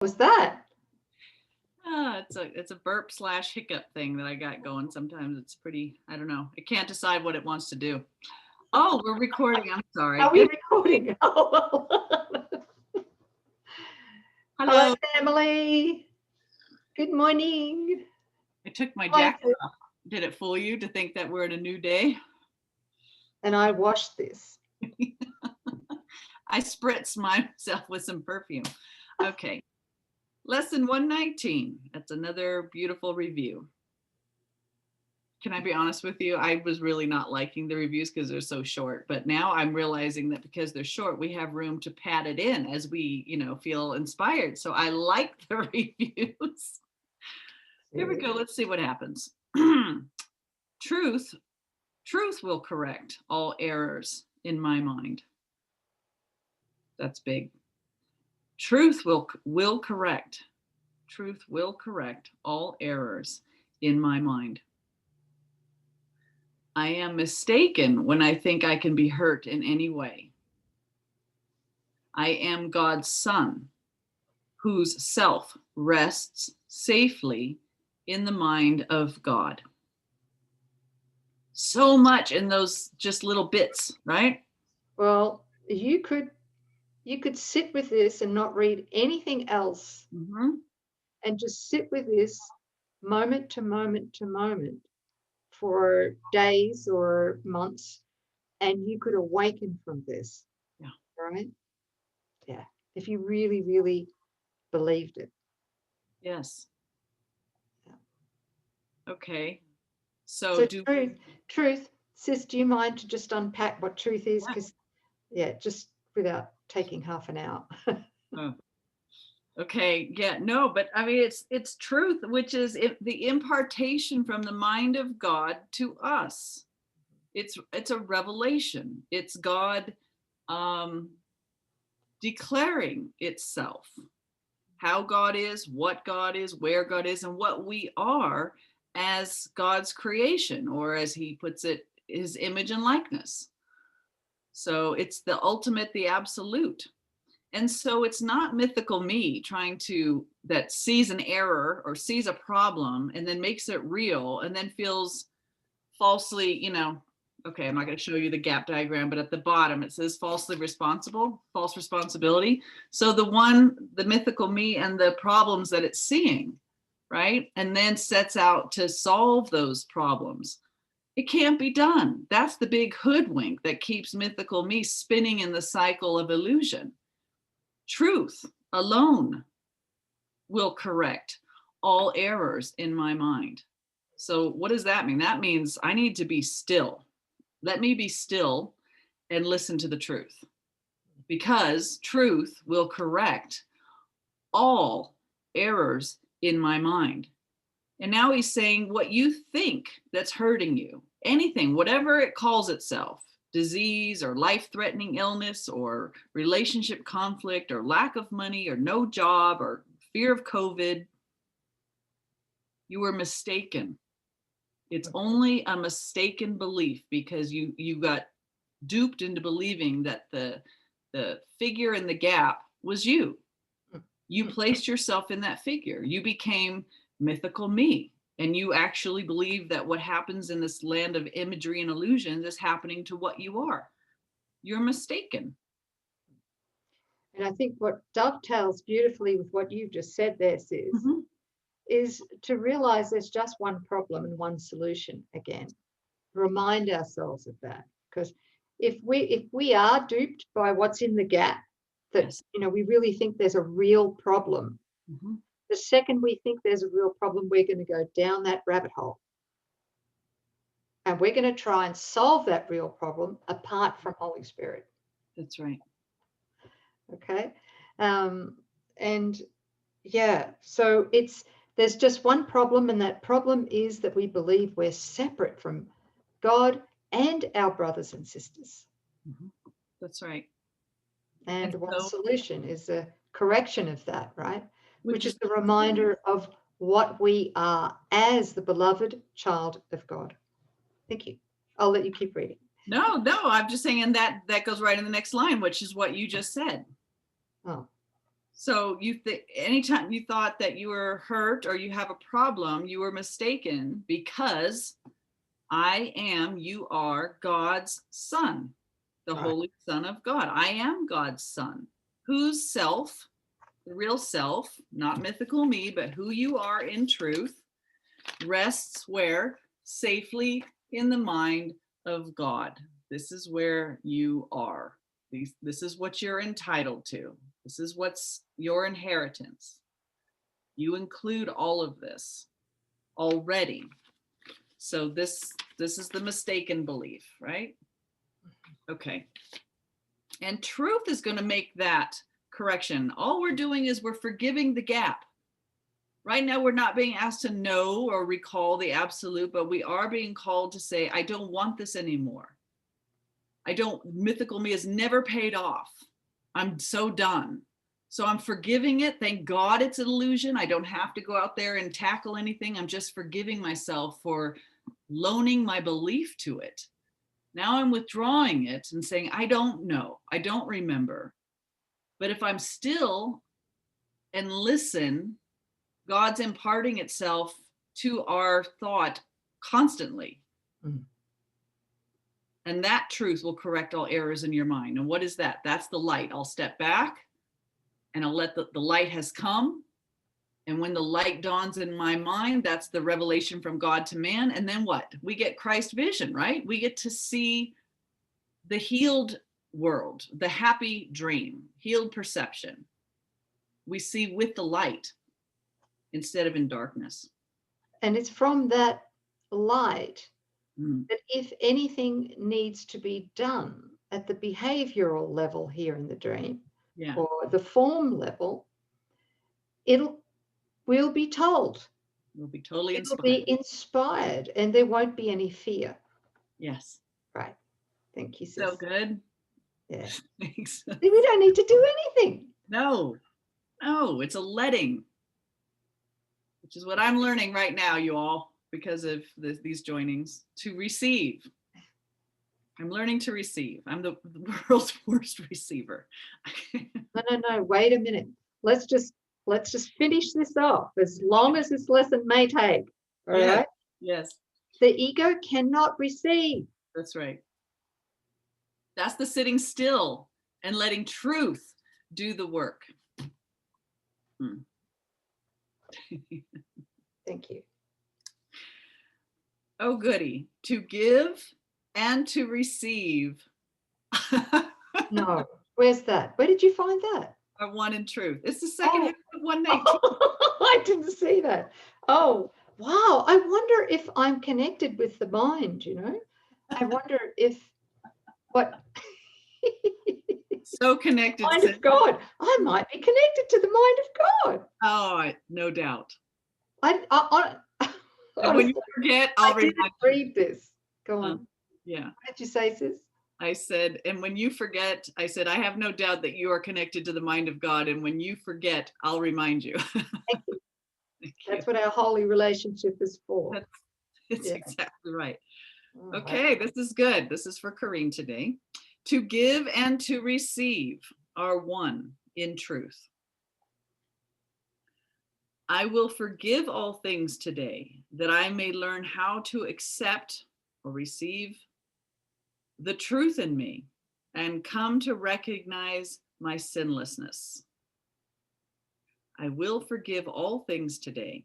Was that? It's a burp / hiccup thing that I got going. Sometimes it's pretty, I don't know. It can't decide what it wants to do. Oh, we're recording. I'm sorry. Are we recording? Oh, well. Hello, Hello. family. Good morning. I took my Hi, jacket off. Did it fool you to think that we're in a new day? and I washed this. I spritzed myself with some perfume. Okay. Lesson 119. That's another beautiful review. Can I be honest with you? I was really not liking the reviews because they're so short, but now I'm realizing that because they're short, we have room to pad it in as we, feel inspired. So I like the reviews. Here we go. Let's see what happens. Truth will correct all errors in my mind. That's big. Truth will correct. Truth will correct all errors in my mind. I am mistaken when I think I can be hurt in any way. I am God's son, whose self rests safely in the mind of God. So much in those just little bits, right? Well, you could sit with this and not read anything else, and just sit with this moment to moment to moment for days or months, and you could awaken from this. Yeah. Right? Yeah. If you really, really believed it. Yes. Yeah. Okay. So truth, sis, do you mind to just unpack what truth is? Because just without taking half an hour. Oh. Okay, yeah, no, but I mean, it's truth, which is the impartation from the mind of God to us. It's a revelation. It's God declaring itself, how God is, what God is, where God is, and what we are as God's creation, or as he puts it, his image and likeness. So it's the ultimate, the absolute. And so it's not mythical me that sees an error or sees a problem and then makes it real and then feels falsely, okay, I'm not going to show you the gap diagram, but at the bottom it says false responsibility. So the mythical me and the problems that it's seeing, right? And then sets out to solve those problems. It can't be done. That's the big hoodwink that keeps mythical me spinning in the cycle of illusion. Truth alone will correct all errors in my mind. So what does that mean? That means I need to be still. Let me be still and listen to the truth, because truth will correct all errors in my mind. And now he's saying what you think that's hurting you, anything, whatever it calls itself, disease or life-threatening illness or relationship conflict or lack of money or no job or fear of COVID, you were mistaken. It's only a mistaken belief because you got duped into believing that the figure in the gap was you. You placed yourself in that figure. You became mythical me. And you actually believe that what happens in this land of imagery and illusions is happening to what you are. You're mistaken. And I think what dovetails beautifully with what you've just said there, sis, is to realize there's just one problem and one solution again. Remind ourselves of that. Because if we are duped by what's in the gap, that we really think there's a real problem. The second we think there's a real problem, we're going to go down that rabbit hole. And we're going to try and solve that real problem apart from Holy Spirit. That's right. Okay. And yeah, so there's just one problem, and that problem is that we believe we're separate from God and our brothers and sisters. That's right. And one solution is a correction of that, right? Which is the reminder of what we are as the beloved child of God. Thank you. I'll let you keep reading. No, I'm just saying, and that goes right in the next line, which is what you just said. Oh. So anytime you thought that you were hurt or you have a problem, you were mistaken, because you are God's son, the Right. Holy Son of God. I am God's son, whose self, the real self, not mythical me, but who you are in truth, rests where? Safely in the mind of God. This is where you are. This is what you're entitled to. This is what's your inheritance. You include all of this already. So this is the mistaken belief, right? Okay. And truth is going to make that correction. All we're doing is we're forgiving the gap. Right now, we're not being asked to know or recall the absolute, but we are being called to say, I don't want this anymore. Mythical me has never paid off. I'm so done. So I'm forgiving it. Thank God it's an illusion. I don't have to go out there and tackle anything. I'm just forgiving myself for loaning my belief to it. Now I'm withdrawing it and saying, I don't know. I don't remember. But if I'm still and listen, God's imparting itself to our thought constantly. Mm. And that truth will correct all errors in your mind. And what is that? That's the light. I'll step back and I'll let the light has come. And when the light dawns in my mind, that's the revelation from God to man. And then what? We get Christ vision, right? We get to see the healed world, the happy dream, healed perception. We see with the light instead of in darkness. And it's from that light that if anything needs to be done at the behavioral level here in the dream, or the form level, we'll be told. We'll be totally inspired. It'll be inspired, and there won't be any fear. Yes. Right. Thank you, sis. So good. Yeah. Thanks. We don't need to do anything. No, it's a letting, which is what I'm learning right now, you all, because of these joinings, to receive. I'm learning to receive. I'm the world's worst receiver. No. Wait a minute. Let's just finish this off, as long as this lesson may take. All right? Yes. The ego cannot receive. That's right. That's the sitting still and letting truth do the work. Thank you. Oh, goody. To give and to receive. No. Where's that? Where did you find that? Are one in truth. It's the second half of 119. I didn't see that. Oh, wow. I wonder if I'm connected with the mind, you know? I wonder if what... So connected. Mind of God. I might be connected to the mind of God. Oh, no doubt. And when you forget, I'll read this. Go on. Yeah. What did you say, sis? I said, and when you forget, I said, I have no doubt that you are connected to the mind of God. And when you forget, I'll remind you. Thank you. That's what our holy relationship is for. That's exactly right. Okay, wow. This is good. This is for Coreen today. To give and to receive are one in truth. I will forgive all things today, that I may learn how to accept or receive the truth in me and come to recognize my sinlessness. I will forgive all things today.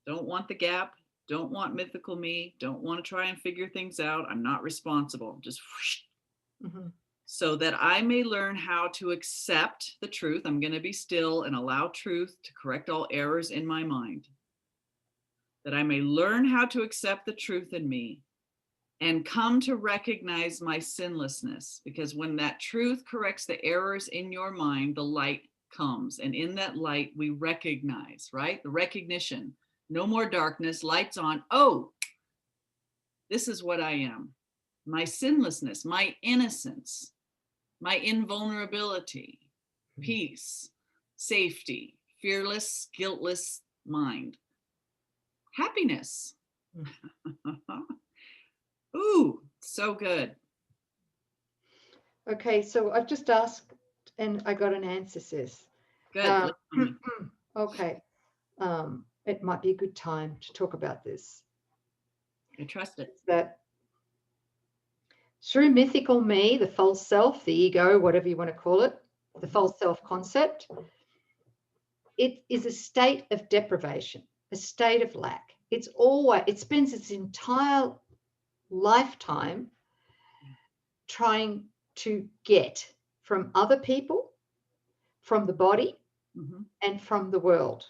Don't want the gap. Don't want mythical me. Don't want to try and figure things out. I'm not responsible. Just whoosh. Mm-hmm. So that I may learn how to accept the truth. I'm going to be still and allow truth to correct all errors in my mind. That I may learn how to accept the truth in me and come to recognize my sinlessness. Because when that truth corrects the errors in your mind, the light comes. And in that light, we recognize, right? The recognition. No more darkness, lights on. Oh, this is what I am. My sinlessness, my innocence, my invulnerability, peace, safety, fearless, guiltless mind, happiness. Ooh, so good. Okay, so I've just asked and I got an answer, sis. Good. Okay. It might be a good time to talk about this. I trust it. That through mythical me, the false self, the ego, whatever you want to call it, the false self concept, it is a state of deprivation, a state of lack. It spends its entire lifetime trying to get from other people, from the body, and from the world,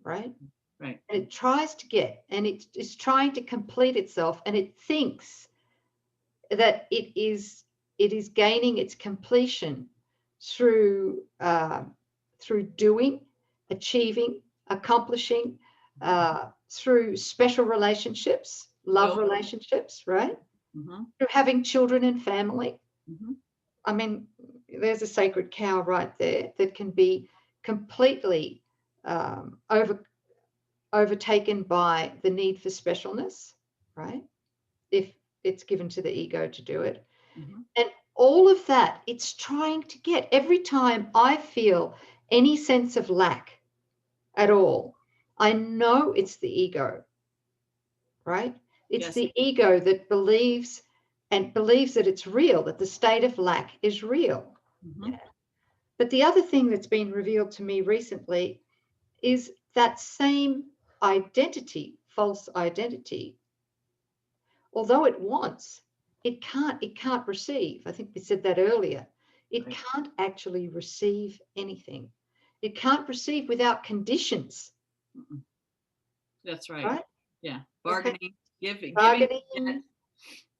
right? Right. And it tries to get, and it is trying to complete itself, and it thinks that it is gaining its completion through doing, achieving, accomplishing, through special relationships, love relationships, right? Through having children and family. I mean, there's a sacred cow right there that can be completely overtaken by the need for specialness, right? If it's given to the ego to do it. And all of that, it's trying to get. Every time I feel any sense of lack at all, I know it's the ego, right? It's the ego that believes that it's real, that the state of lack is real. But the other thing that's been revealed to me recently is that same identity, false identity, although it wants, it can't receive. I think we said that earlier. It can't actually receive anything. It can't receive without conditions. That's right. Yeah. Bargaining, giving,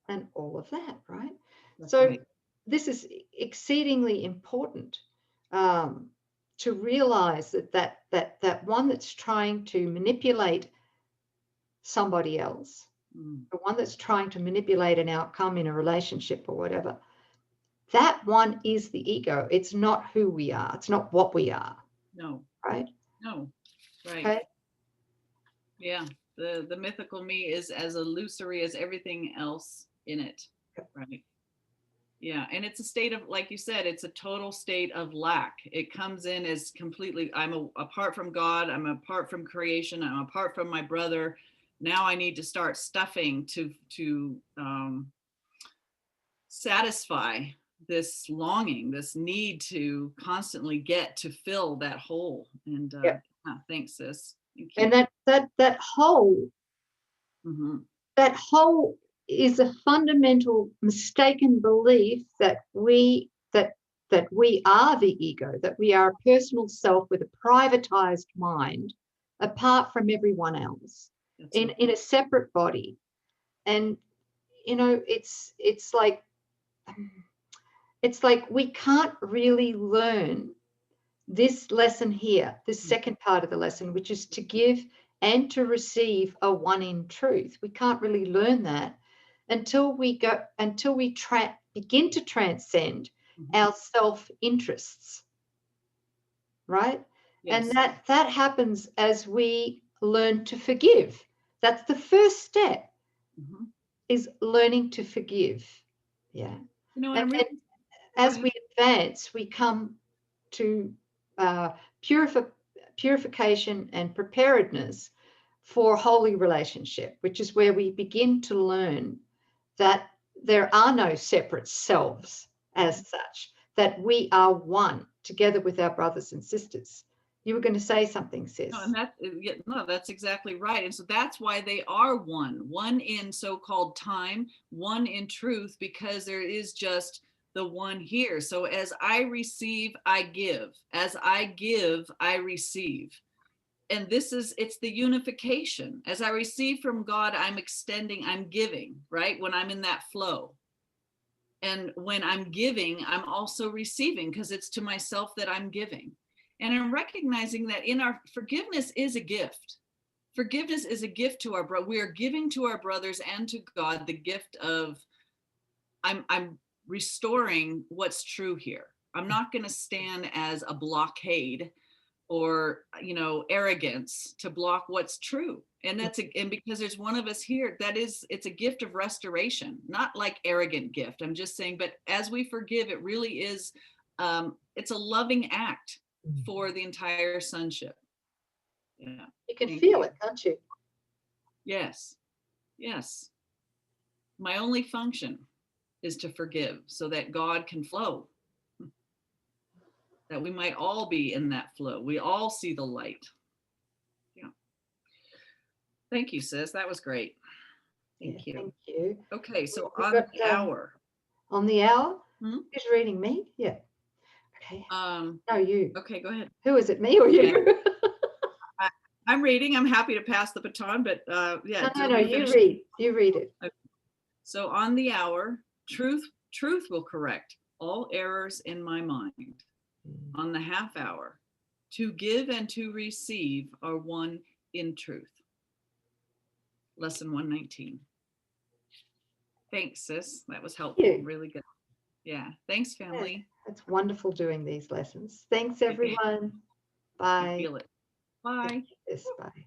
and all of that, right? That's so right. This is exceedingly important to realize that one that's trying to manipulate somebody else, the one that's trying to manipulate an outcome in a relationship or whatever, that one is the ego. It's not who we are. It's not what we are. No. Right? No. Right. Okay? Yeah. The mythical me is as illusory as everything else in it. Right. Yeah. And it's a state of, like you said, it's a total state of lack. It comes in as completely, I'm apart from God. I'm apart from creation. I'm apart from my brother. Now I need to start stuffing to satisfy this longing, this need to constantly get to fill that hole. And thanks, sis. And that hole, that hole is a fundamental mistaken belief that we are the ego, that we are a personal self with a privatized mind, apart from everyone else, in a separate body. And it's like we can't really learn this lesson here, this second part of the lesson, which is to give and to receive a one in truth. We can't really learn that until we begin to transcend our self-interests, right? And that happens as we learn to forgive. That's the first step, is learning to forgive. Yeah. And as we advance, we come to purification and preparedness for holy relationship, which is where we begin to learn that there are no separate selves as such, that we are one together with our brothers and sisters. You were going to say something, sis. No, that's exactly right. And so that's why they are one in so-called time, one in truth, because there is just the one here. So as I receive, I give. As I give, I receive. And it's the unification. As I receive from God, I'm extending, I'm giving, right? When I'm in that flow. And when I'm giving, I'm also receiving, because it's to myself that I'm giving. And I'm recognizing that in our forgiveness is a gift. Forgiveness is a gift to our brother. We are giving to our brothers and to God the gift of, I'm restoring what's true here. I'm not going to stand as a blockade or, arrogance to block what's true. And and because there's one of us here, it's a gift of restoration, not like arrogant gift. I'm just saying, but as we forgive, it really is, it's a loving act. for the entire sonship. Yeah. You can Thank feel you. it, can't you? Yes. Yes. My only function is to forgive so that God can flow, that we might all be in that flow. We all see the light. Yeah. Thank you, sis. That was great. Thank you. Thank you. Okay, so We've on got, the hour. On the hour? Hmm? Who's reading, me? Yeah. Okay. No, you. Okay, go ahead. Who is it, me or you? I'm reading. I'm happy to pass the baton, but yeah. No, you read. You read it. Okay. So on the hour, truth will correct all errors in my mind. On the half hour, to give and to receive are one in truth. Lesson 119. Thanks, sis. That was helpful. Really good. Yeah. Thanks, family. Yeah, it's wonderful doing these lessons. Thanks, everyone. Bye. I feel it. Bye. Yes, bye.